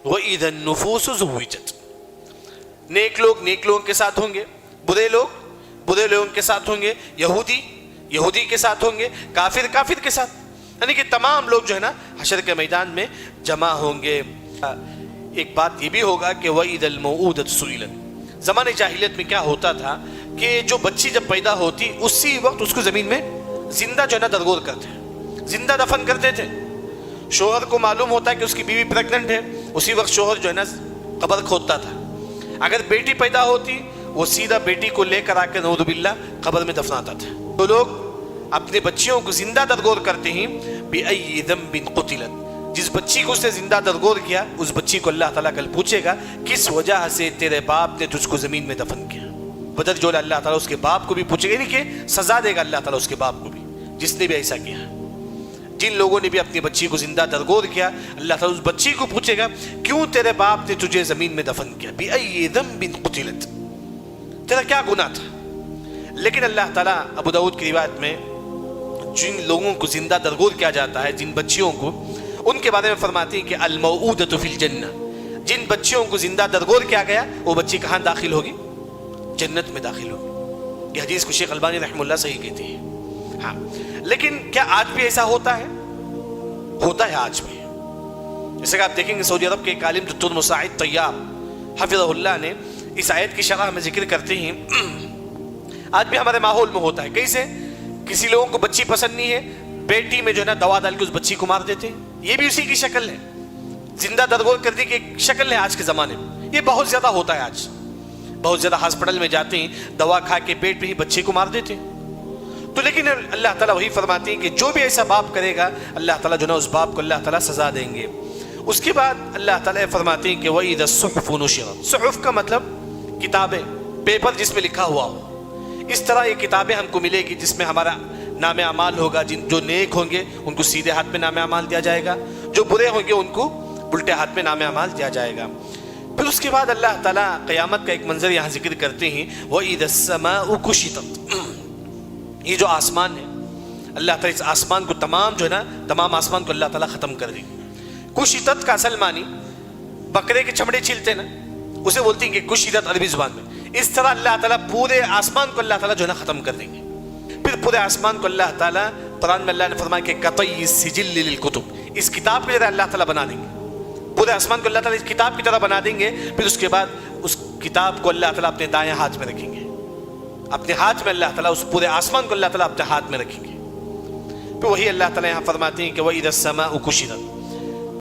وَإِذَا النُّفُوسُ زُوِّجَتْ. نیک لوگ نیک لوگوں کے ساتھ ہوں گے، برے لوگ برے لوگوں کے ساتھ ہوں گے، یہودی یہودی کے ساتھ ہوں گے، کافر کافر کے ساتھ، یعنی کہ تمام لوگ جو ہے نا حشر کے میدان میں جمع ہوں گے. ایک بات یہ بھی ہوگا کہ وَإِذَا الْمَوْءُودَةُ سُئِلَتْ. زمانے جاہلیت میں کیا ہوتا تھا کہ جو بچی جب پیدا ہوتی اسی وقت اس کو زمین میں زندہ جو ہے نا درگور کرتے، زندہ دفن کرتے تھے. شوہر کو معلوم ہوتا ہے کہ اس کی بیوی پریگننٹ ہے، اسی وقت شوہر جو ہے نا قبر کھودتا تھا. اگر بیٹی پیدا ہوتی وہ سیدھا بیٹی کو لے کر آ کے نعوذ باللہ قبر میں دفناتا تھا. تو لوگ اپنے بچیوں کو زندہ درگور کرتے ہیں. بِأَيِّ ذَنبٍ قُتِلَتْ. جس بچی کو اس نے زندہ درگور کیا اس بچی کو اللہ تعالیٰ کل پوچھے گا کس وجہ سے تیرے باپ نے تجھ کو زمین میں دفن کیا. بدر جو اللہ تعالیٰ اس کے باپ کو بھی پوچھے گا، نہیں کہ سزا دے گا اللہ تعالیٰ اس کے باپ کو بھی جس نے بھی ایسا کیا. جن لوگوں نے بھی اپنی بچی کو زندہ درگور کیا اللہ تعالیٰ اس بچی کو پوچھے گا کیوں تیرے باپ نے تجھے زمین میں دفن کیا. بِأَيِّ ذَنبٍ قُتِلَتْ. تیرا کیا گناہ تھا. لیکن اللہ تعالیٰ ابو داؤد کی روایت میں جن لوگوں کو زندہ درگور کیا جاتا ہے، جن بچیوں کو، ان کے بارے میں فرماتی ہیں کہ الموعودۃ فی الجنہ. جن بچیوں کو زندہ درگور کیا گیا وہ بچی کہاں داخل ہوگی؟ جنت میں داخل ہوگی. یہ حدیث کو شیخ البانی رحمہ اللہ صحیح کہتے ہیں. ہاں، لیکن کیا آج بھی ایسا ہوتا ہے؟ ہوتا ہے آج بھی. جیسے کہ آپ دیکھیں گے سعودی عرب کے ایک عالم دکتور مساعد طیاب حفظہ اللہ نے اس آیت کی شرح میں ذکر کرتے ہیں آج بھی ہمارے ماحول میں ہوتا ہے. کیسے؟ کسی لوگوں کو بچی پسند نہیں ہے، بیٹی میں جو ہے نا دوا ڈال کے اس بچی کو مار دیتے ہیں. یہ بھی اسی کی شکل ہے، زندہ درگور کرنے کی ایک شکل ہے آج کے زمانے میں. یہ بہت زیادہ ہوتا ہے آج. بہت زیادہ ہاسپٹل میں جاتے ہیں، دوا کھا کے پیٹ میں ہی بچے کو مار دیتے ہیں. تو لیکن اللہ تعالیٰ وہی فرماتے ہیں کہ جو بھی ایسا باپ کرے گا اللہ تعالیٰ جو نا اس باپ کو اللہ تعالیٰ سزا دیں گے. اس کے بعد اللہ تعالیٰ فرماتے ہیں کہ وَإِذَا الصُّحُفُ نُشِرَتْ. صحف کا مطلب کتابیں، پیپر جس میں لکھا ہوا ہو. اس طرح یہ کتابیں ہم کو ملے گی جس میں ہمارا نام اعمال ہوگا. جو نیک ہوں گے ان کو سیدھے ہاتھ میں نام اعمال دیا جائے گا، جو برے ہوں گے ان کو الٹے ہاتھ میں نام اعمال دیا جائے گا. پھر اس کے بعد اللہ تعالیٰ قیامت کا ایک منظر یہاں ذکر کرتے ہیں وَإِذَا السَّمَاءُ كُشِطَتْ. یہ جو آسمان ہے اللہ تعالیٰ اس آسمان کو تمام جو ہے نا تمام آسمان کو اللہ تعالیٰ ختم کر دیں گے. کشطت کا اصل معنی بکرے کے چمڑے چھیلتے نا اسے بولتے ہیں کہ کشطت عربی زبان میں. اس طرح اللہ تعالیٰ پورے آسمان کو اللہ تعالیٰ جو ہے نا ختم کر دیں گے. پھر پورے آسمان کو اللہ تعالیٰ قرآن میں اللہ نے فرمایا کہ قطعی السجل للکتب، اس کتاب کی طرح اللہ تعالیٰ بنا دیں گے. پورے آسمان کو اللہ تعالیٰ اس کتاب کی طرح بنا دیں گے. پھر اس کے بعد اس کتاب کو اللہ تعالیٰ اپنے دائیں ہاتھ میں رکھیں گے. اپنے ہاتھ میں اللہ تعالیٰ اس پورے آسمان کو اللہ تعالیٰ اپنے ہاتھ میں رکھیں گے. پھر وہی اللہ تعالیٰ یہاں فرماتے ہیں کہ وَإِذَا السَّمَاءُ كُشِطَتْ.